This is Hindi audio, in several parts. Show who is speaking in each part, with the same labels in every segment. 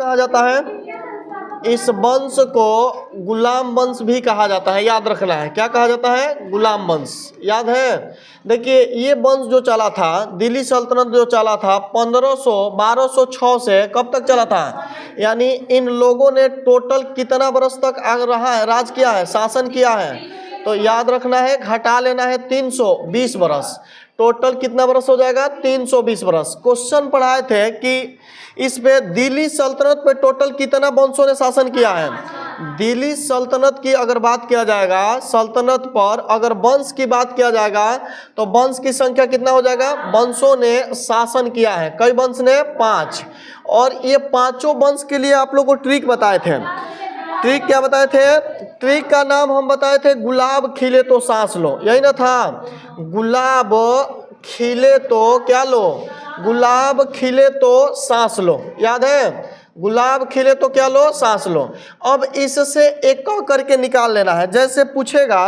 Speaker 1: कहा जाता है, इस वंश को गुलाम वंश भी कहा जाता है। याद रखना है, क्या कहा जाता है? गुलाम वंश। याद है? देखिए ये वंश जो चला था, दिल्ली सल्तनत जो चला था 1206 से कब तक चला था? यानी इन लोगों ने टोटल कितना वर्ष तक रहा है, राज किया है, शासन किया है? तो याद रखना है, घटा लेना है 320 वर्ष। टोटल कितना वर्ष हो जाएगा? 320 वर्ष। क्वेश्चन पढ़ाए थे कि इस पे दिल्ली सल्तनत पे टोटल कितना वंशों ने शासन किया है। दिल्ली सल्तनत की अगर बात किया जाएगा, सल्तनत पर अगर वंश की बात किया जाएगा तो वंश की संख्या कितना हो जाएगा? वंशों ने शासन किया है। कई वंश ने? 5। और ये पांचों वंश के लिए आप लोग को ट्रिक बताए थे। ट्रिक क्या बताए थे? ट्रिक का नाम हम बताए थे गुलाब खिले तो सांस लो, यही ना था? गुलाब खिले तो क्या लो? गुलाब खिले तो सांस लो। याद है? गुलाब खिले तो क्या लो? सांस लो। अब इससे एक करके निकाल लेना है। जैसे पूछेगा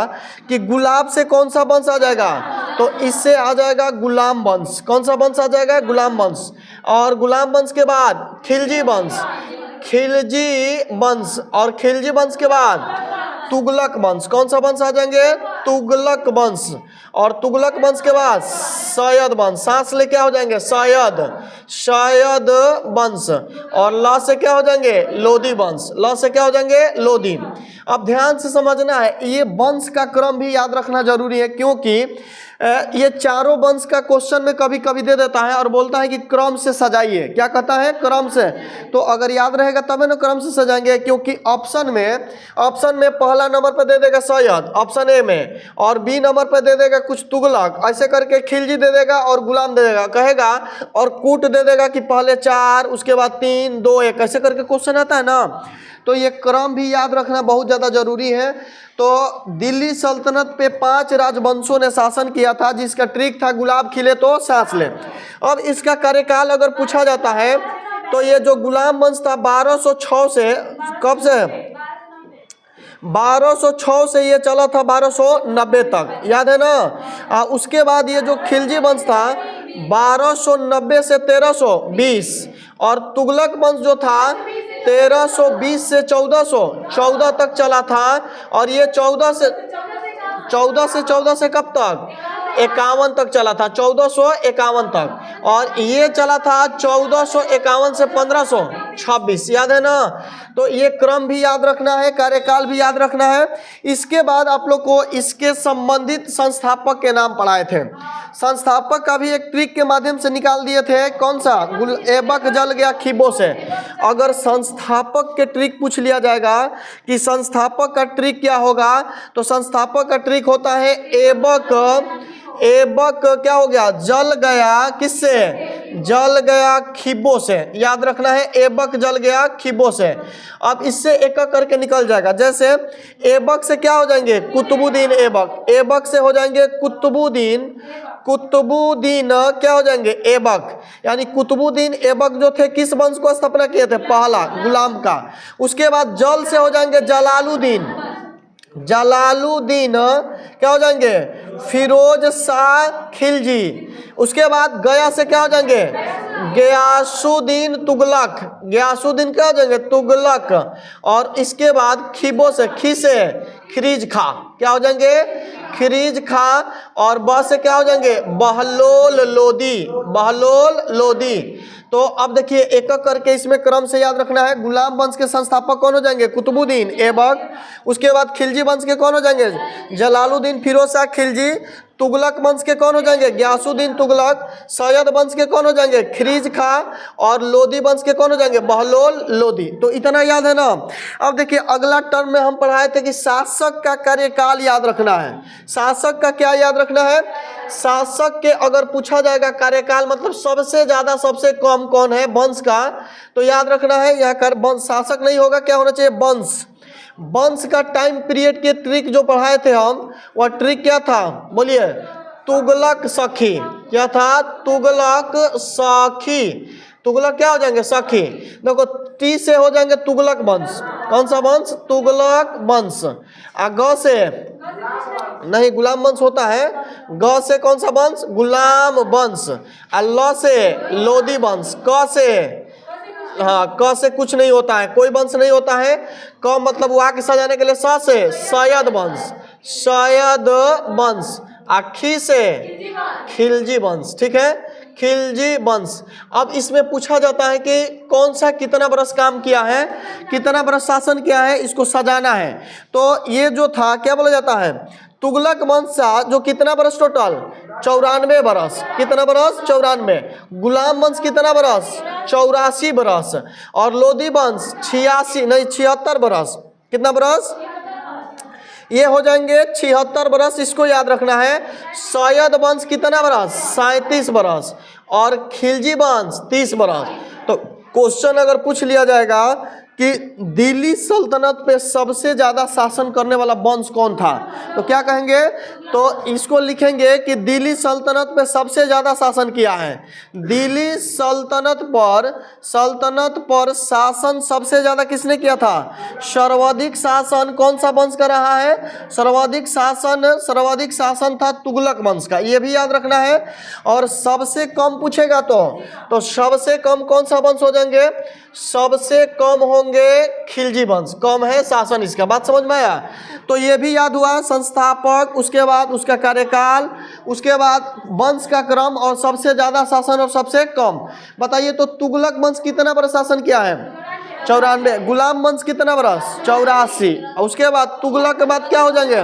Speaker 1: कि गुलाब से कौन सा वंश आ जाएगा, तो इससे आ जाएगा गुलाम वंश। कौन सा वंश आ जाएगा? गुलाम वंश। और गुलाम वंश के बाद खिलजी वंश, खिलजी वंश। और खिलजी वंश के बाद तुगलक वंश। कौन सा वंश आ जाएंगे? तुगलक वंश। और तुगलक वंश के बाद सैयद वंश। सांस ले क्या हो जाएंगे? सैयद, सैयद वंश। और ल से क्या हो जाएंगे? लोधी वंश। ल से क्या हो जाएंगे? लोधी। अब ध्यान से समझना है, ये वंश का क्रम भी याद रखना जरूरी है, क्योंकि ये चारों वंश का क्वेश्चन में कभी कभी दे देता है और बोलता है कि क्रम से सजाइए। क्या कहता है? क्रम से। तो अगर याद रहेगा तब ना क्रम से सजाएंगे, क्योंकि ऑप्शन में पहला नंबर पर दे देगा सैयद ऑप्शन ए में, और बी नंबर पर दे देगा कुछ तुगलक, ऐसे करके खिलजी दे देगा और गुलाम दे देगा, कहेगा, और कूट दे देगा कि पहले 4 उसके बाद 3 2 1, ऐसे करके क्वेश्चन आता है ना। तो ये क्रम भी याद रखना बहुत ज़्यादा जरूरी है। तो दिल्ली सल्तनत पे 5 राजवंशों ने शासन किया था, जिसका ट्रिक था गुलाब खिले तो सांस ले। अब इसका कार्यकाल अगर पूछा जाता है तो ये जो गुलाम वंश था 1206 से, कब से? 1206 से ये चला था 1290 तक। याद है ना? उसके बाद ये जो खिलजी वंश था 1290 से 1320, और तुगलक वंश जो था 1320 से 1414 तक चला था। और ये 14 से कब तक? 51 तक चला था, 1451 तक। और ये चला था 1451 से 1526। याद है ना? तो ये क्रम भी याद रखना है, कार्यकाल भी याद रखना है। इसके बाद आप लोग को इसके संबंधित संस्थापक के नाम पढ़ाए थे। संस्थापक का भी एक ट्रिक के माध्यम से निकाल दिए थे। कौन सा? ऐबक जल गया खिबो से। अगर संस्थापक के ट्रिक पूछ लिया जाएगा कि संस्थापक का ट्रिक क्या होगा, तो संस्थापक का ट्रिक होता है ऐबक क्या हो गया? जल गया किससे? जल गया खिबो से। याद रखना है, ऐबक जल गया खिबो से। अब इससे एक करके निकल जाएगा। जैसे ऐबक से क्या हो जाएंगे? कुतुबुद्दीन ऐबक। ऐबक से हो जाएंगे कुतुबुद्दीन। कुतुबुद्दीन क्या हो जाएंगे? ऐबक। यानी कुतुबुद्दीन ऐबक जो थे किस वंश को स्थापना किए थे? पहला, गुलाम का। उसके बाद जल से हो जाएंगे जलालुद्दीन। जलालुद्दीन क्या हो जाएंगे? फिरोज शाह खिलजी। उसके बाद गया से क्या हो जाएंगे? गयासुद्दीन तुगलक। गयासुद्दीन क्या हो जाएंगे? तुगलक। और इसके बाद खिबो से, खी से खिरीज खा। क्या हो जाएंगे? खिरीज खा। और ब से क्या हो जाएंगे? बहलोल लोदी। बहलोल लोदी। तो अब देखिए एक एक करके इसमें क्रम से याद रखना है। गुलाम वंश के संस्थापक कौन हो जाएंगे? कुतुबुद्दीन ऐबक। उसके बाद खिलजी वंश के कौन हो जाएंगे? जलालुद्दीन फिरोज शाह खिलजी। तुगलक वंश के कौन हो जाएंगे? गयासुद्दीन तुगलक। सैयद वंश के कौन हो जाएंगे? खिरीज खा। और लोदी वंश के कौन हो जाएंगे? बहलोल लोदी। तो इतना याद है ना? अब देखिए अगला टर्म में हम पढ़ाए थे कि शासक का कार्यकाल याद रखना है। शासक का क्या याद रखना है? शासक के अगर पूछा जाएगा कार्यकाल मतलब सबसे ज्यादा सबसे कम कौन है वंश का, तो याद रखना है यहाँ कर वंश शासक नहीं होगा, क्या होना चाहिए? वंश। वंश का टाइम पीरियड के ट्रिक जो पढ़ाए थे हम, वह ट्रिक क्या था? बोलिए। तुगलक सखी। क्या था? तुगलक सखी। तुगलक क्या हो जाएंगे? सखी। देखो टी से हो जाएंगे तुगलक वंश। कौन सा वंश? तुगलक वंश। ग से नहीं, गुलाम वंश होता है। ग से कौन सा वंश? गुलाम वंश। ल से लोदी वंश। क से हाँ, क से कुछ नहीं होता है, कोई वंश नहीं होता है। क मतलब वहाँ के सजाने के लिए स से सयद वंश, सयद वंश। खी से खिलजी वंश, ठीक है, खिलजी वंश। अब इसमें पूछा जाता है कि कौन सा कितना बरस काम किया है, कितना बरस शासन किया है, इसको सजाना है। तो ये जो था क्या बोला जाता है, तुगलक वंश था, जो कितना बरस टोटल 94 बरस। कितना बरस 94। गुलाम वंश कितना बरस 84 बरस। और लोधी वंश 86 नहीं 76 बरस। कितना बरस, ये हो जाएंगे 76 बरस, इसको याद रखना है। सयद वंश कितना बरस 37 बरस और खिलजी वंश 30 बरस। तो क्वेश्चन अगर पूछ लिया जाएगा कि दिल्ली सल्तनत पे सबसे ज़्यादा शासन करने वाला वंश कौन था, तो क्या कहेंगे, तो इसको लिखेंगे कि दिल्ली सल्तनत पे सबसे ज़्यादा शासन किया है। दिल्ली सल्तनत पर शासन सबसे ज़्यादा किसने किया था, सर्वाधिक शासन कौन सा वंश कर रहा है, सर्वाधिक शासन था तुगलक वंश का, ये भी याद रखना है। और सबसे कम पूछेगा तो सबसे कम कौन सा वंश हो जाएंगे, सबसे कम होंगे खिलजी वंश, कम है शासन इसका। बात समझ में आया, तो ये भी याद हुआ, संस्थापक, उसके बाद उसका कार्यकाल, उसके बाद वंश का क्रम और सबसे ज़्यादा शासन और सबसे कम। बताइए तो तुगलक वंश कितना बरस शासन किया है 94, गुलाम वंश कितना बरस 84, और उसके बाद तुगलक के बाद क्या हो जाएंगे,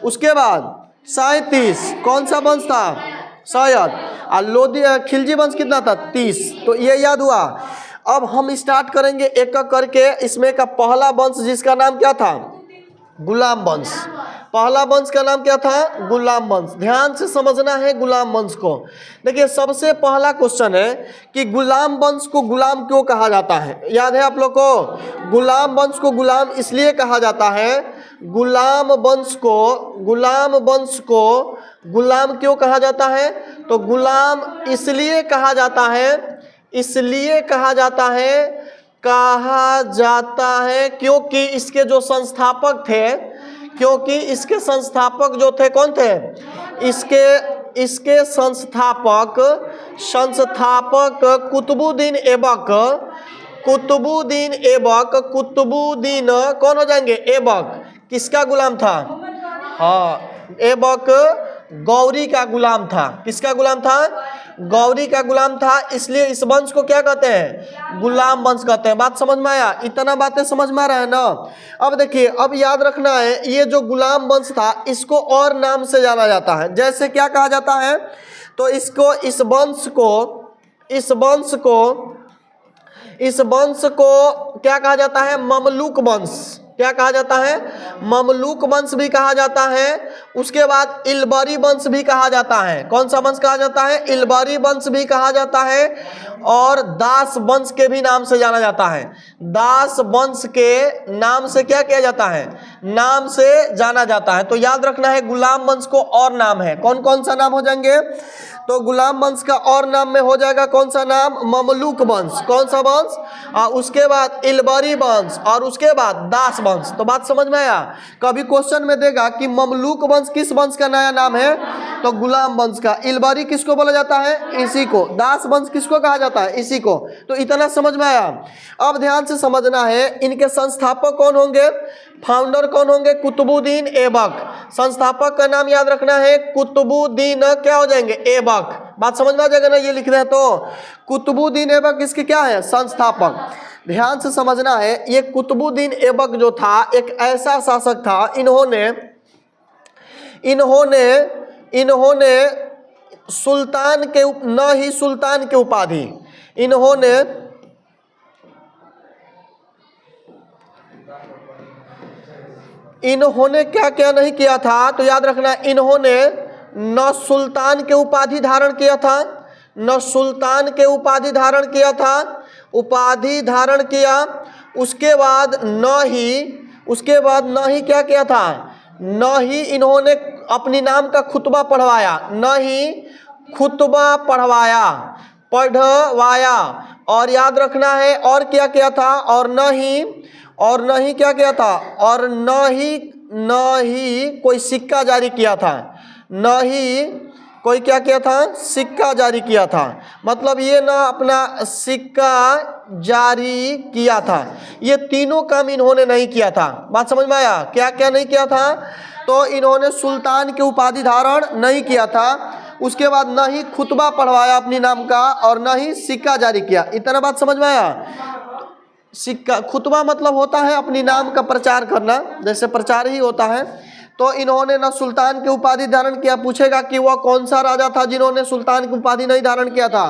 Speaker 1: उसके बाद 37, कौन सा वंश था सयद, और लोधी खिलजी वंश कितना था 30। तो ये याद हुआ। अब हम स्टार्ट करेंगे एक एक करके। इसमें का पहला वंश जिसका नाम क्या था, गुलाम वंश। पहला वंश का नाम क्या था, गुलाम वंश। ध्यान से समझना है गुलाम वंश को। देखिए सबसे पहला क्वेश्चन है कि गुलाम वंश को गुलाम क्यों कहा जाता है। याद है आप लोग को, गुलाम वंश को गुलाम इसलिए कहा जाता है, गुलाम वंश को गुलाम क्यों कहा जाता है, तो गुलाम इसलिए कहा जाता है क्योंकि इसके जो संस्थापक थे, क्योंकि इसके संस्थापक जो थे कौन थे, इसके संस्थापक कुतुबुद्दीन कौन हो जाएंगे, ऐबक किसका गुलाम था, हाँ ऐबक गौरी का गुलाम था। किसका गुलाम था, गौरी का गुलाम था, इसलिए इस वंश को क्या कहते हैं, गुलाम वंश कहते हैं। बात समझ में आया, इतना बातें समझ में आ रहा है ना। अब देखिए, अब याद रखना है, ये जो गुलाम वंश था इसको और नाम से जाना जाता है। जैसे क्या कहा जाता है, तो इस वंश को क्या कहा जाता है, ममलूक वंश। क्या कहा जाता है, ममलूक वंश भी कहा जाता है। उसके बाद इलबरी वंश भी कहा जाता है। कौन सा वंश कहा जाता है, इलबरी वंश भी कहा जाता है। और दास वंश के भी नाम से जाना जाता है। दास वंश के नाम से क्या किया जाता है, नाम से जाना जाता है। तो याद रखना है, गुलाम वंश को और नाम है। कौन कौन सा नाम हो जाएंगे, तो गुलाम वंश का और नाम में हो जाएगा कौन सा नाम, ममलूक वंश। कौन सा वंश, उसके बाद इलबरी वंश और उसके बाद दास वंश। तो बात समझ में आया। कभी क्वेश्चन में देगा कि ममलूक वंश किस वंश का नया नाम है, तो गुलाम वंश का। इलबरी किसको बोला जाता है, इसी को। दास वंश किसको कहा जाता है, इसी को। तो इतना समझ में आया। अब ध्यान से समझना है, इनके संस्थापक कौन होंगे, फाउंडर कौन होंगे, कुतुबुद्दीन ऐबक। संस्थापक का नाम याद रखना है, कुतुबुद्दीन क्या हो जाएंगे, ऐबक। बात समझ में आ जाएगा ना, ये लिख रहे हैं तो कुतुबुद्दीन ऐबक इसके क्या है, संस्थापक। ध्यान से समझना है, ये कुतुबुद्दीन ऐबक जो था एक ऐसा शासक था, इन्होंने सुल्तान के न ही सुल्तान के उपाधि, इन्होंने क्या क्या नहीं किया था, तो याद रखना, इन्होंने न सुल्तान के उपाधि धारण किया था, न सुल्तान के उपाधि धारण किया था, उपाधि धारण किया। उसके बाद न ही क्या किया था, न ही इन्होंने अपनी नाम का खुतबा पढ़वाया, न ही खुतबा पढ़वाया। और याद रखना है, और क्या किया था, और न ही क्या किया था, और न ही कोई सिक्का जारी किया था, न ही कोई क्या किया था, सिक्का जारी किया था। मतलब ये ना अपना सिक्का जारी किया था, ये तीनों काम इन्होंने नहीं किया था। बात समझ में आया, क्या क्या नहीं किया था? तो इन्होंने सुल्तान की उपाधि धारण नहीं किया था, उसके बाद न ही खुतबा पढ़वाया अपनी नाम का, और न ही सिक्का जारी किया। इतना बात समझ में आया? सिक्का, खुतबा मतलब होता है अपनी नाम का प्रचार करना, जैसे प्रचार ही होता है। तो इन्होंने ना सुल्तान की उपाधि धारण किया। पूछेगा कि वह कौन सा राजा था जिन्होंने सुल्तान की उपाधि नहीं धारण किया था?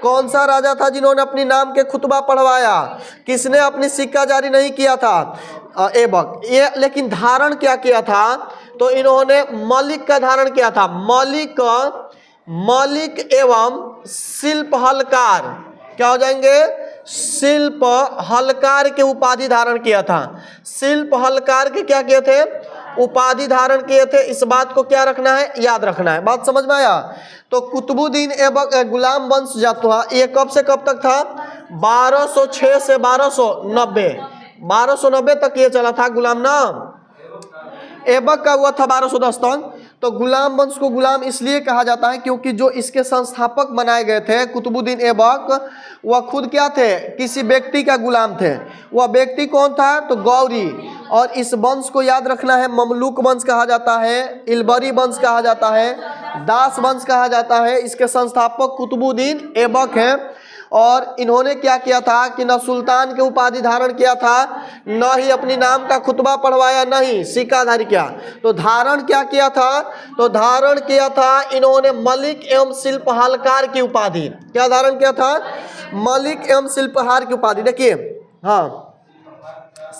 Speaker 1: कौन सा राजा था जिन्होंने अपनी नाम के खुतबा पढ़वाया? किसने अपनी सिक्का जारी नहीं किया था? ऐबक। ये लेकिन धारण क्या किया था? तो इन्होंने मलिक का धारण किया था। मलिक एवं शिल्प हलकार, क्या हो जाएंगे? शिल्प हलकार के उपाधि धारण किया था। शिल्प हलकार के क्या किए थे? उपाधि धारण किए थे। इस बात को क्या रखना है, याद रखना है। बात समझ में आया? तो कुतुबुद्दीन ऐबक गुलाम वंश जो था, ये कब से कब तक था? 1206 से 1290, 1290 तक ये चला था गुलाम नाम। ऐबक का हुआ था 1210 तक। तो गुलाम वंश को गुलाम इसलिए कहा जाता है क्योंकि जो इसके संस्थापक बनाए गए थे कुतुबुद्दीन ऐबक, वह खुद क्या थे? किसी व्यक्ति का गुलाम थे। वह व्यक्ति कौन था? तो गौरी। और इस वंश को याद रखना है, ममलूक वंश कहा जाता है, इलबरी वंश कहा जाता है, दास वंश कहा जाता है। इसके संस्थापक कुतुबुद्दीन ऐबक हैं। और इन्होंने क्या किया था कि न सुल्तान के उपाधि धारण किया था, न ही अपनी नाम का खुतबा पढ़वाया, न ही सिक्का धारी किया। तो धारण क्या किया था? तो धारण किया था इन्होंने मलिक एवं शिल्पहारकार की उपाधि। क्या धारण किया था? मलिक एवं शिल्पहार की उपाधि। देखिए, हाँ,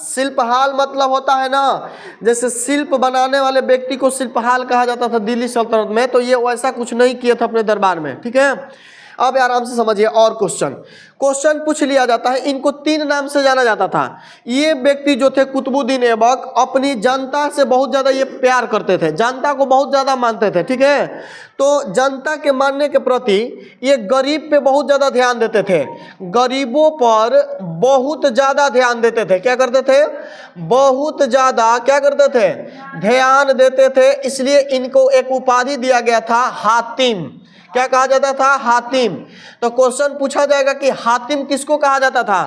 Speaker 1: शिल्पहार मतलब होता है ना, जैसे शिल्प बनाने वाले व्यक्ति को शिल्पहार कहा जाता था दिल्ली सल्तनत में। तो ये वैसा कुछ नहीं किया था अपने दरबार में, ठीक है। अब आराम से समझिए। और क्वेश्चन पूछ लिया जाता है। इनको 3 नाम से जाना जाता था। ये व्यक्ति जो थे कुतुबुद्दीन ऐबक, अपनी जनता से बहुत ज़्यादा ये प्यार करते थे, जनता को बहुत ज़्यादा मानते थे, ठीक है। तो जनता के मानने के प्रति ये गरीब पे बहुत ज़्यादा ध्यान देते थे, गरीबों पर बहुत ज़्यादा ध्यान देते थे। क्या करते थे? बहुत ज़्यादा क्या करते थे? ध्यान देते थे। इसलिए इनको एक उपाधि दिया गया था, हातिम। क्या कहा जाता था? हातिम। तो क्वेश्चन पूछा जाएगा कि हातिम किसको कहा जाता था?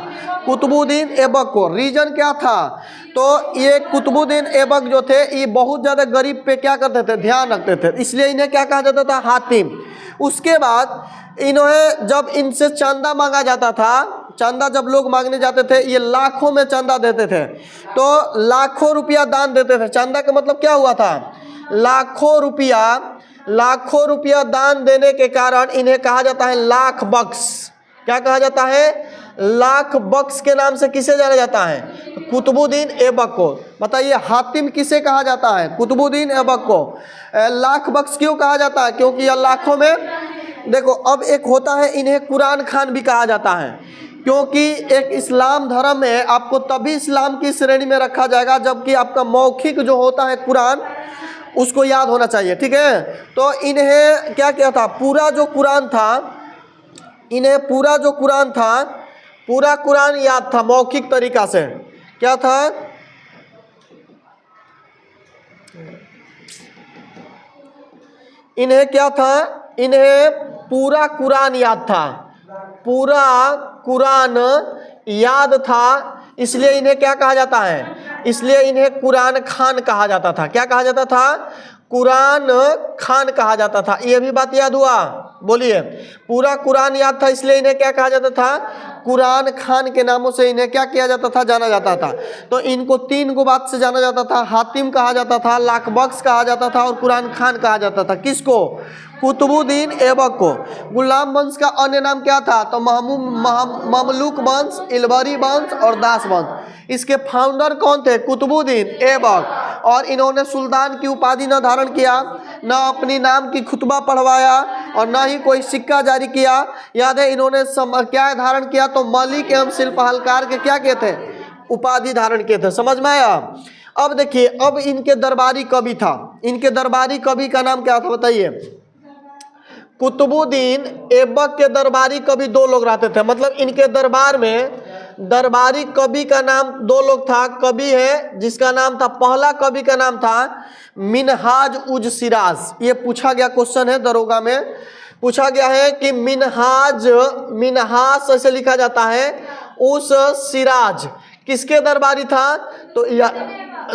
Speaker 1: कुतुबुद्दीन ऐबक को। रीजन क्या था? तो ये कुतुबुद्दीन ऐबक जो थे, ये बहुत ज़्यादा गरीब पे क्या करते थे? ध्यान रखते थे, इसलिए इन्हें क्या कहा जाता था? हातिम। उसके बाद इन्हें जब इनसे चंदा मांगा जाता था, चंदा जब लोग मांगने जाते थे, ये लाखों में चंदा देते थे। तो लाखों रुपया दान देते थे। चंदा का मतलब क्या हुआ था? लाखों रुपया दान देने के कारण इन्हें कहा जाता है लाख बख्श। क्या कहा जाता है? लाख बख्श के नाम से किसे जाना जाता है? तो कुतुबुद्दीन ऐबक को। बताइए, हातिम किसे कहा जाता है? कुतुबुद्दीन ऐबक को। लाख बख्श क्यों कहा जाता है? क्योंकि यह लाखों में। देखो, अब एक होता है, इन्हें कुरान खान भी कहा जाता है, क्योंकि एक इस्लाम धर्म है, आपको तभी इस्लाम की श्रेणी में रखा जाएगा जबकि आपका मौखिक जो होता है कुरान, उसको याद होना चाहिए, ठीक है। तो इन्हें क्या किया था? पूरा जो कुरान था, पूरा कुरान याद था मौखिक तरीका से। क्या था? इन्हें क्या था? इन्हें पूरा कुरान याद था, पूरा कुरान याद था। इसलिए इन्हें क्या कहा जाता है? इसलिए इन्हें कुरान खान कहा जाता था। क्या कहा जाता था? कुरान खान कहा जाता था। ये भी बात याद हुआ? बोलिए। पूरा कुरान याद था, इसलिए इन्हें क्या कहा जाता था? कुरान खान के नामों से इन्हें क्या किया जाता था? जाना जाता था। तो इनको 3 गो बात से जाना जाता था। हातिम कहा जाता था, लाख बख्श कहा जाता था, और कुरान खान कहा जाता था। किसको? कुतुबुद्दीन ऐबक को। गुलाम वंश का अन्य नाम क्या था? तो ममलूक वंश, इलबरी वंश और दास वंश। इसके फाउंडर कौन थे? कुतुबुद्दीन ऐबक। और इन्होंने सुल्तान की उपाधि न धारण किया, न अपनी नाम की खुतबा पढ़वाया, और न ही कोई सिक्का जारी किया। याद है इन्होंने क्या धारण किया? तो मलिक एवं शिल्पहारकार के क्या किए थे? उपाधि धारण किए थे। समझ में आया? अब देखिए, अब इनके दरबारी कवि था। इनके दरबारी कवि का नाम क्या था? बताइए। कुतुबुद्दीन ऐबक के दरबारी कवि 2 लोग रहते थे। मतलब इनके दरबार में दरबारी कवि का नाम, दो लोग था, कवि है जिसका नाम था, पहला कवि का नाम था मिनहाज उज सिराज। ये पूछा गया क्वेश्चन है, दरोगा में पूछा गया है कि मिनहास ऐसे लिखा जाता है, उस सिराज किसके दरबारी था? तो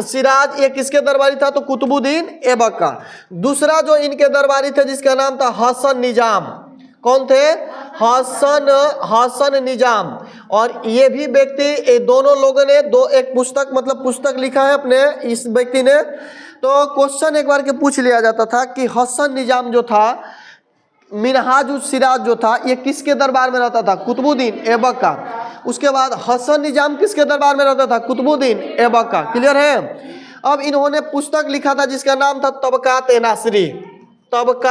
Speaker 1: सिराज ये किसके दरबारी था? तो कुतुबुद्दीन ऐबक का। दूसरा जो इनके दरबारी थे जिसका नाम था हसन निजाम। कौन थे? हसन निजाम। और ये भी व्यक्ति, ये दोनों लोगों ने एक पुस्तक, मतलब पुस्तक लिखा है अपने इस व्यक्ति ने। तो क्वेश्चन एक बार के पूछ लिया जाता था कि हसन निजाम जो था, मिनहाज उस सिराज जो था, ये किसके दरबार में रहता था? कुतुबुद्दीन ऐबक का। उसके बाद हसन निजाम किसके दरबार में रहता था? कुतुबुद्दीन ऐबक का। क्लियर है? अब इन्होंने पुस्तक लिखा था जिसका नाम था तबकात ए नासरी। तब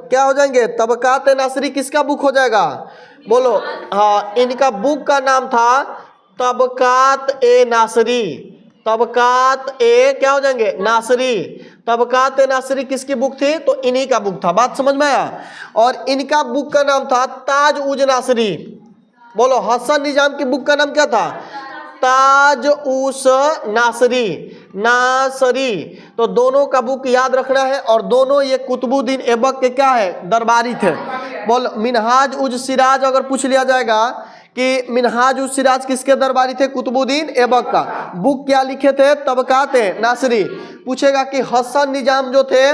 Speaker 1: क्या हो जाएंगे? तबकात ए नासरी किसका बुक हो जाएगा? बोलो। हाँ, इनका बुक का नाम था तबकात ए नासरी। तबकात ए क्या हो जाएंगे? नासरी। तबकात ए नासरी किसकी बुक थी? तो इन्हीं का बुक था। बात समझ में आया? और इनका बुक का नाम था ताज उज नासरी। बोलो, हसन निजाम की बुक का नाम क्या था? ताज उस नासरी। तो दोनों का बुक याद रखना है। और दोनों ये कुतुबुद्दीन ऐबक के क्या है? दरबारी थे। बोल, मिनहाज उज सिराज अगर पूछ लिया जाएगा कि मिनहाज उज सिराज किसके दरबारी थे? कुतुबुद्दीन ऐबक का। बुक क्या लिखे थे? तबकात नासरी। पूछेगा कि हसन निजाम जो थे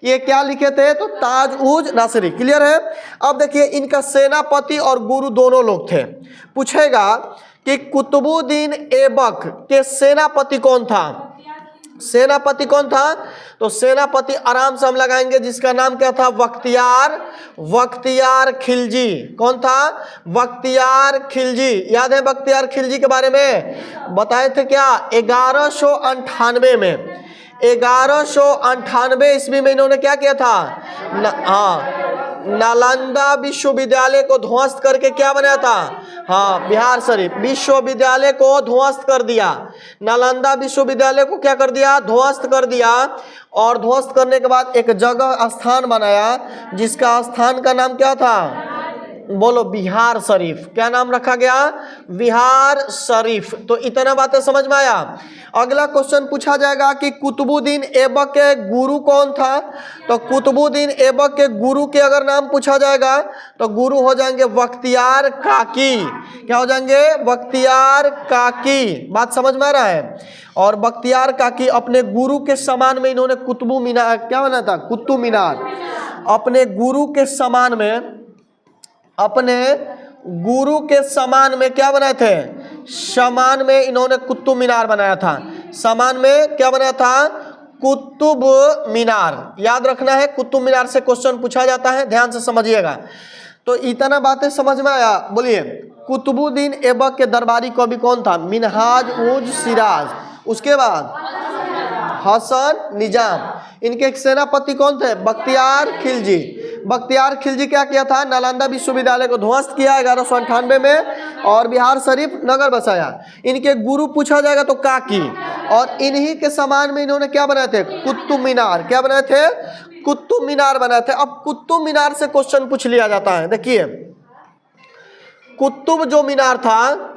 Speaker 1: ये क्या लिखे थे? तो ताज उज नासरी। क्लियर है? अब देखिए, इनका सेनापति और गुरु दोनों लोग थे। पूछेगा कि कुतुबुद्दीन ऐबक के सेनापति कौन था? सेनापति कौन था? तो सेनापति आराम से हम लगाएंगे, जिसका नाम क्या था? बख्तियार खिलजी। कौन था? बख्तियार खिलजी। याद है बख्तियार खिलजी के बारे में? बताए थे क्या? 1198 में, 1198 ईस्वी में इन्होंने क्या किया था? नालंदा विश्वविद्यालय को ध्वस्त करके क्या बनाया था? हाँ, बिहार शरीफ विश्वविद्यालय को ध्वस्त कर दिया। नालंदा विश्वविद्यालय को क्या कर दिया? ध्वस्त कर दिया। और ध्वस्त करने के बाद एक जगह स्थान बनाया, जिसका स्थान का नाम क्या था? बोलो, बिहार शरीफ। क्या नाम रखा गया? बिहार शरीफ। तो इतना बातें समझ में आया? अगला क्वेश्चन पूछा जाएगा कि कुतुबुद्दीन ऐबक के गुरु कौन था? तो कुतुबुद्दीन ऐबक के गुरु के अगर नाम पूछा जाएगा तो गुरु हो जाएंगे बख्तियार काकी। क्या हो जाएंगे? बख्तियार काकी। बात समझ में आ रहा है? और बख्तियार काकी अपने गुरु के समान में इन्होंने कुतुब मीनार क्या बना था? कुतुब मीनार। अपने गुरु के समान में, अपने गुरु के समान में क्या बनाए थे? समान में इन्होंने कुतुब मीनार बनाया था। समान में क्या बनाया था? कुतुब मीनार। याद रखना है, कुतुब मीनार से क्वेश्चन पूछा जाता है, ध्यान से समझिएगा। तो इतना बातें समझ में आया? बोलिए, कुतुबुद्दीन ऐबक के दरबारी कवि कौन था? मिनहाज उज सिराज। उसके बाद हसन निजाम। इनके सेनापति कौन थे? बख्तियार खिलजी। बख्तियार खिलजी क्या किया था? नालंदा विश्वविद्यालय को ध्वस्त किया 1198 में और बिहार शरीफ नगर बसाया। इनके गुरु पूछा जाएगा तो काकी। और इन्हीं के समान में इन्होंने क्या बनाए थे? कुतुब मीनार। क्या बनाए थे? कुतुब मीनार बनाए थे। अब कुतुब मीनार से क्वेश्चन पूछ लिया जाता है। देखिए, कुतुब जो मीनार था,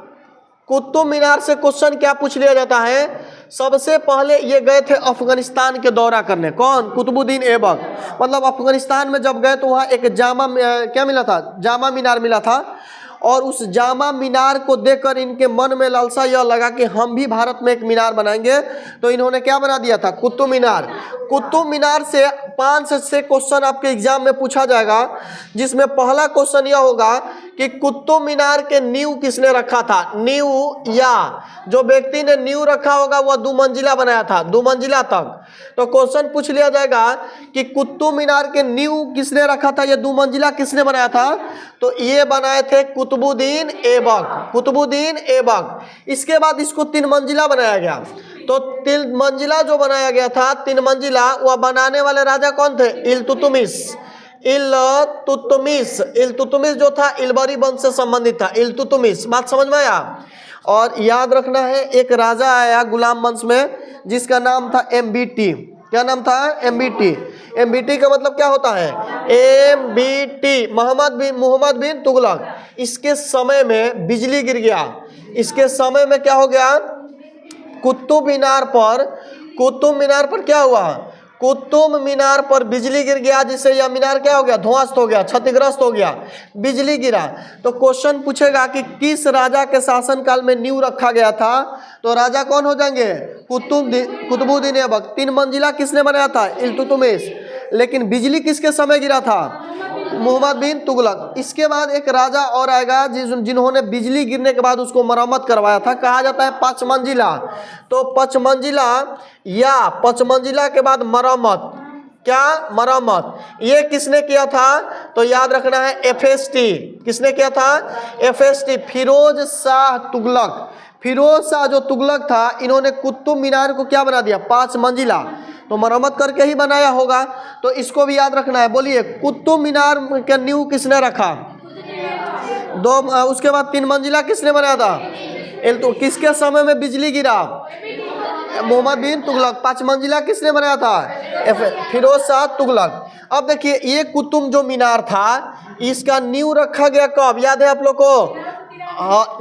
Speaker 1: कुतुब मीनार से क्वेश्चन क्या पूछ लिया जाता है? सबसे पहले ये गए थे अफगानिस्तान के दौरा करने। कौन? कुतुबुद्दीन ऐबक। मतलब अफगानिस्तान में जब गए तो वहाँ एक क्या मिला था? जामा मीनार मिला था। और उस जामा मीनार को देखकर इनके मन में लालसा यह लगा कि हम भी भारत में एक मीनार बनाएंगे। तो इन्होंने क्या बना दिया था? कुतुब मीनार। कुतुब मीनार से 5 से 6 क्वेश्चन आपके एग्जाम में पूछा जाएगा, जिसमें पहला क्वेश्चन यह होगा कि कुतुब मीनार के नींव किसने रखा था? नींव, या जो व्यक्ति ने नींव रखा होगा वह 2 मंजिला बनाया था, 2 मंजिला तक। तो क्वेश्चन पूछ लिया जाएगा कि कुतुब मीनार के नींव किसने रखा था? ये 2 मंजिला किसने बनाया था? तो ये बनाए थे कुतुबुद्दीन ऐबक। कुतुबुद्दीन ऐबक। इसके बाद इसको 3 मंजिला बनाया गया। तो 3 मंजिला जो बनाया गया था, 3 मंजिला, वह बनाने वाले राजा कौन थे? इल्तुतमिश। इल्तुतमिश जो था इलबरी वंश से संबंधित था। इल्तुतमिश। बात समझ में आया? और याद रखना है, एक राजा आया गुलाम वंश में जिसका नाम था MBT। क्या नाम था? MBT। MBT का मतलब क्या होता है? MBT, मोहम्मद बिन तुगलक। इसके समय में बिजली गिर गया। इसके समय में क्या हो गया? कुतुब मीनार पर क्या हुआ? कुतुब मीनार पर बिजली गिर गया, जिससे यह मीनार क्या हो गया? ध्वस्त हो गया, क्षतिग्रस्त हो गया, बिजली गिरा। तो क्वेश्चन पूछेगा कि किस राजा के शासनकाल में नींव रखा गया था? तो राजा कौन हो जाएंगे? कुतुबुद्दीन ऐबक। 3 मंजिला किसने बनाया था? इल्तुतमिश। लेकिन बिजली किसके समय गिरा था? मोहम्मद बिन तुगलक। इसके बाद एक राजा और आएगा जिन्होंने बिजली गिरने के बाद उसको मरम्मत करवाया था, कहा जाता है 5 मंजिला। तो 5 मंजिला या 5 मंजिला के बाद मरम्मत, क्या? मरम्मत। ये किसने किया था? तो याद रखना है FST। किसने किया था? FST, फिरोज शाह तुगलक। फिरोज शाह जो तुगलक था, इन्होंने कुतुब मीनार को क्या बना दिया? 5 मंजिला। तो मरम्मत करके ही बनाया होगा, तो इसको भी याद रखना है। बोलिए, कुतुब मीनार के नींव किसने रखा? 2। उसके बाद 3 मंजिला किसने बनाया था? तो किसके समय में बिजली गिरा? मोहम्मद बिन तुगलक। 5 मंजिला किसने बनाया था? फिरोज शाह तुगलक। अब देखिए, ये कुतुब जो मीनार था, इसका नींव रखा गया कब? याद है आप लोग को?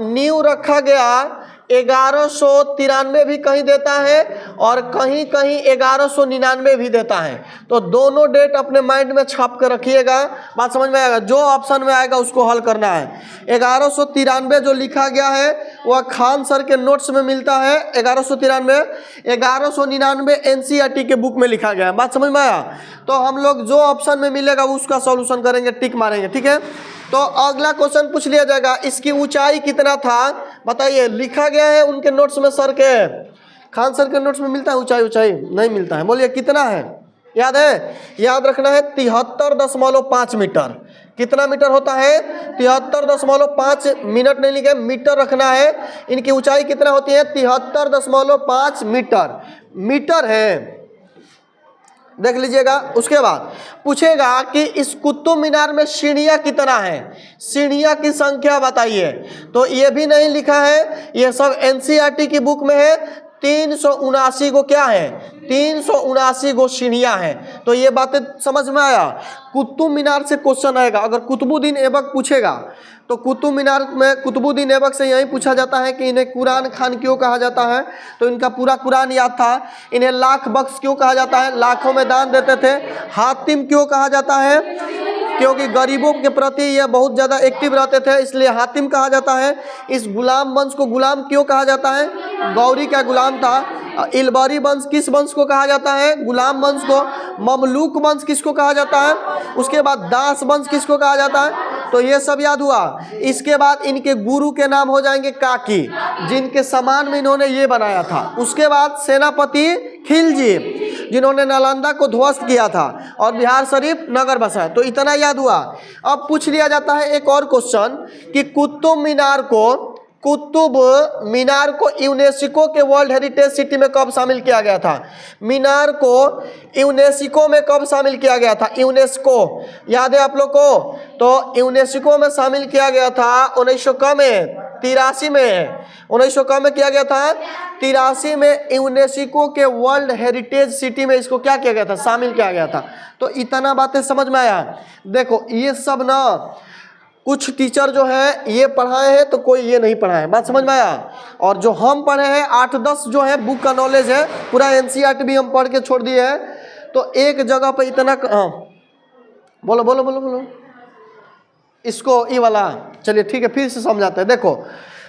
Speaker 1: नींव रखा गया 1193 भी कहीं देता है और कहीं कहीं 1199 भी देता है। तो दोनों डेट अपने माइंड में छाप कर रखिएगा, बात समझ में आएगा। जो ऑप्शन में आएगा उसको हल करना है। 1193 जो लिखा गया है वह खान सर के नोट्स में मिलता है। 1193, 1199 NCERT के बुक में लिखा गया है। बात समझ में आया? तो हम लोग जो ऑप्शन में मिलेगा उसका सॉल्यूशन करेंगे, टिक मारेंगे, ठीक है। तो अगला क्वेश्चन पूछ लिया जाएगा, इसकी ऊंचाई कितना था? बताइए। लिखा गया है उनके नोट्स में, सर के, खान सर के नोट्स में मिलता है ऊंचाई नहीं मिलता है। बोलिए कितना है? याद है? याद रखना है 73.5 मीटर। कितना मीटर होता है? 73.5 मिनट नहीं लिखे, मीटर रखना है। इनकी ऊंचाई कितना होती है? 73.5 मीटर। मीटर है, देख लीजिएगा। उसके बाद पूछेगा कि इस कुतुब मीनार में सीढ़ियाँ कितना है? सीढ़ियाँ की संख्या बताइए। तो ये भी नहीं लिखा है, ये सब NCERT की बुक में है। 379 गो क्या है? 379 गो सीढ़ियाँ हैं। तो ये बातें समझ में आया? कुतुब मीनार से क्वेश्चन आएगा। अगर कुतुबुद्दीन ऐबक पूछेगा तो कुतुब मीनार में कुतुबुद्दीन ऐबक से यही पूछा जाता है कि इन्हें कुरान खान क्यों कहा जाता है? तो इनका पूरा कुरान याद था। इन्हें लाख बख्श क्यों कहा जाता है? लाखों में दान देते थे। हातिम क्यों कहा जाता है? क्योंकि गरीबों के प्रति ये बहुत ज़्यादा एक्टिव रहते थे, इसलिए हातिम कहा जाता है। इस गुलाम वंश को गुलाम क्यों कहा जाता है? गौरी का गुलाम था। इलबरी वंश किस वंश को कहा जाता है? गुलाम वंश को। ममलूक वंश किसको कहा जाता है? उसके बाद दास वंश किसको कहा जाता है? तो ये सब याद हुआ। इसके बाद इनके गुरु के नाम हो जाएंगे काकी, जिनके समान में इन्होंने ये बनाया था। उसके बाद सेनापति खिलजी, जिन्होंने नालंदा को ध्वस्त किया था और बिहार शरीफ नगर बसाया। तो इतना याद हुआ। अब पूछ लिया जाता है एक और क्वेश्चन कि कुतुब मीनार को यूनेस्को के वर्ल्ड हेरिटेज सिटी में कब शामिल किया गया था? मीनार को यूनेस्को में कब शामिल किया गया था? यूनेस्को याद है आप लोग को? तो यूनेस्को में शामिल किया गया था 1983 में। 1900 में किया गया था, 83 में यूनेस्को के वर्ल्ड हेरिटेज सिटी में इसको क्या किया गया था? शामिल किया गया था। तो इतना बातें समझ में आया? देखो, ये सब ना कुछ टीचर जो है ये पढ़ाए हैं तो कोई ये नहीं पढ़ाए है। बात समझ में आया? और जो हम पढ़े हैं 8-10 जो है बुक का नॉलेज है, पूरा NCERT भी हम पढ़ के छोड़ दिए हैं। तो एक जगह पे इतना बोलो बोलो बोलो बोलो इसको, ये वाला। चलिए ठीक है, फिर से समझाते हैं। देखो,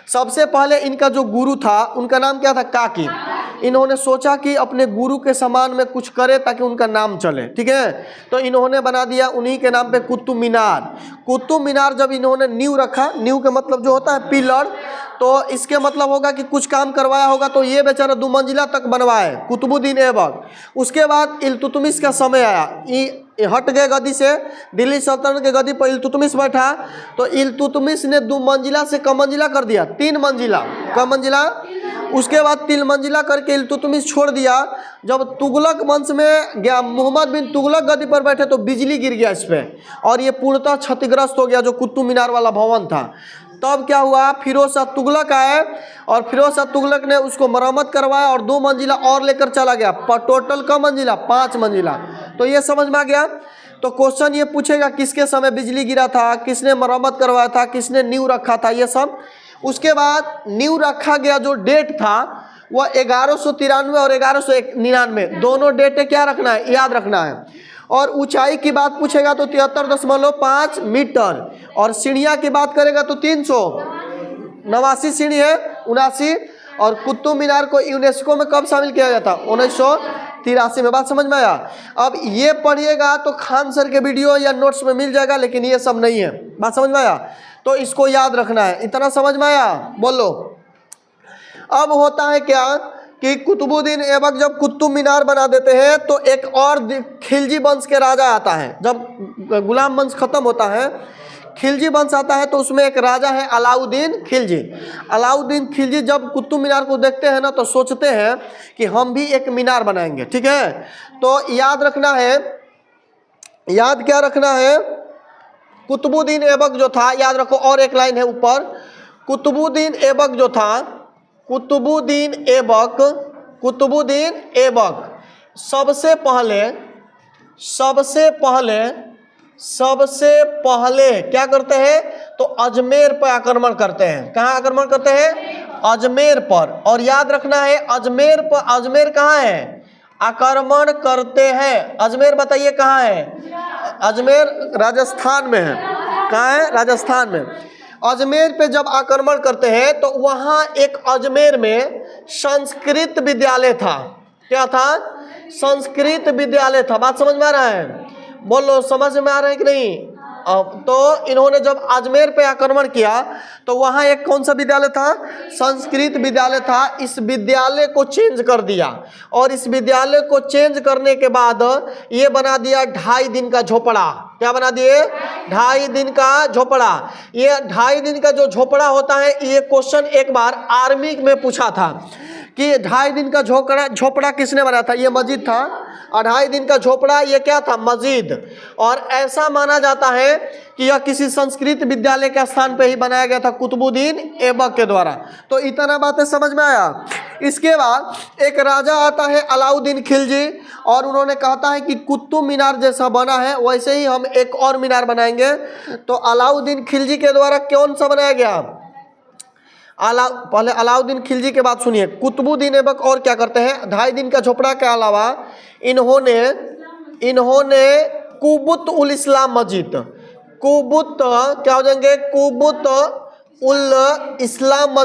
Speaker 1: सबसे पहले इनका जो गुरु था उनका नाम क्या था? काकी। इन्होंने सोचा कि अपने गुरु के समान में कुछ करे ताकि उनका नाम चले, ठीक है। तो इन्होंने बना दिया उन्हीं के नाम पे कुतुब मीनार। कुतुब मीनार जब इन्होंने नींव रखा, नींव का मतलब जो होता है पिलर, तो इसके मतलब होगा कि कुछ काम करवाया होगा। तो ये बेचारा 2 मंजिला तक बनवाए कुतुबुद्दीन ऐबक। उसके बाद इल्तुतमिश का समय आया, ये हट गए गद्दी से, दिल्ली सल्तनत के गद्दी पर इल्तुतमिश बैठा। तो इल्तुतमिश ने 2 मंजिला से कम मंजिला कर दिया, 3 मंजिला। कम मंजिला? उसके बाद 3 मंजिला करके इल्तुतमिश छोड़ दिया। जब तुगलक वंश में गया, मोहम्मद बिन तुगलक गद्दी पर बैठे तो बिजली गिर गया इस पर और ये पूर्णतः क्षतिग्रस्त हो गया, जो कुतुब मीनार वाला भवन था। तब क्या हुआ, फिरोज शाह तुगलक आए और फिरोज शाह तुगलक ने उसको मरम्मत करवाया और 2 मंजिला और लेकर चला गया। पर टोटल का मंजिला 5 मंजिला। तो ये समझ में आ गया। तो क्वेश्चन ये पूछेगा किसके समय बिजली गिरा था, किसने मरम्मत करवाया था, किसने नींव रखा था, ये सब। उसके बाद नींव रखा गया जो डेट था वह 1193 और 1199 दोनों डेट क्या रखना है, याद रखना है। और ऊंचाई की बात पूछेगा तो 73.5 मीटर और सीढ़ियाँ की बात करेगा तो 389 सीढ़ी है, 79। और कुतुब मीनार को यूनेस्को में कब शामिल किया गया था, 1983 में। बात समझ में आया। अब ये पढ़िएगा तो खान सर के वीडियो या नोट्स में मिल जाएगा, लेकिन ये सब नहीं है। बात समझ में आया, तो इसको याद रखना है। इतना समझ में आया, बोलो। अब होता है क्या कि कुतुबुद्दीन ऐबक जब कुतुब मीनार बना देते हैं तो एक और खिलजी वंश के राजा आता है। जब गुलाम वंश खत्म होता है, खिलजी वंश आता है, तो उसमें एक राजा है अलाउद्दीन खिलजी। अलाउद्दीन खिलजी जब कुतुब मीनार को देखते हैं ना तो सोचते हैं कि हम भी एक मीनार बनाएंगे। ठीक है, तो याद रखना है, याद क्या रखना है, कुतुबुद्दीन ऐबक जो था, याद रखो। और एक लाइन है ऊपर, कुतुबुद्दीन ऐबक जो था, कुतुबुद्दीन ऐबक सबसे पहले क्या करते हैं, तो अजमेर पर आक्रमण करते हैं। कहाँ आक्रमण करते हैं, अजमेर पर। और याद रखना है अजमेर पर, अजमेर कहाँ है, आक्रमण करते हैं। अजमेर बताइए कहाँ है, अजमेर राजस्थान में है। कहाँ है, राजस्थान में। अजमेर पे जब आक्रमण करते हैं तो वहाँ एक अजमेर में संस्कृत विद्यालय था। क्या था, संस्कृत विद्यालय था। बात समझ में आ रहा है, बोलो समझ में आ रहा है कि नहीं। तो इन्होंने जब अजमेर पे आक्रमण किया तो वहाँ एक कौन सा विद्यालय था, संस्कृत विद्यालय था। इस विद्यालय को चेंज कर दिया और इस विद्यालय को चेंज करने के बाद ये बना दिया 2.5 दिन का झोपड़ा। क्या बना दिए, 2.5 दिन का झोपड़ा। ये 2.5 दिन का जो झोपड़ा होता है, ये क्वेश्चन एक बार आर्मी में पूछा था कि 2.5 दिन का झोपड़ा किसने बनाया था, ये मस्जिद था। और 2.5 दिन का झोपड़ा ये क्या था, मस्जिद। और ऐसा माना जाता है कि यह किसी संस्कृत विद्यालय के स्थान पे ही बनाया गया था कुतुबुद्दीन ऐबक के द्वारा। तो इतना बातें समझ में आया। इसके बाद एक राजा आता है अलाउद्दीन खिलजी, और उन्होंने कहता है कि कुतुब मीनार जैसा बना है वैसे ही हम एक और मीनार बनाएंगे। तो अलाउद्दीन खिलजी के द्वारा कौन सा बनाया गया, पहले अलाउद्दीन खिलजी के बाद सुनिए। कुतुबुद्दीन ऐबक और क्या करते हैं, 2.5 दिन का झोपड़ा के अलावा इन्होंने कुबुत उल इस्लाम मस्जिद, कुबुत क्या हो जाएंगे, कुबुत उल इस्लाम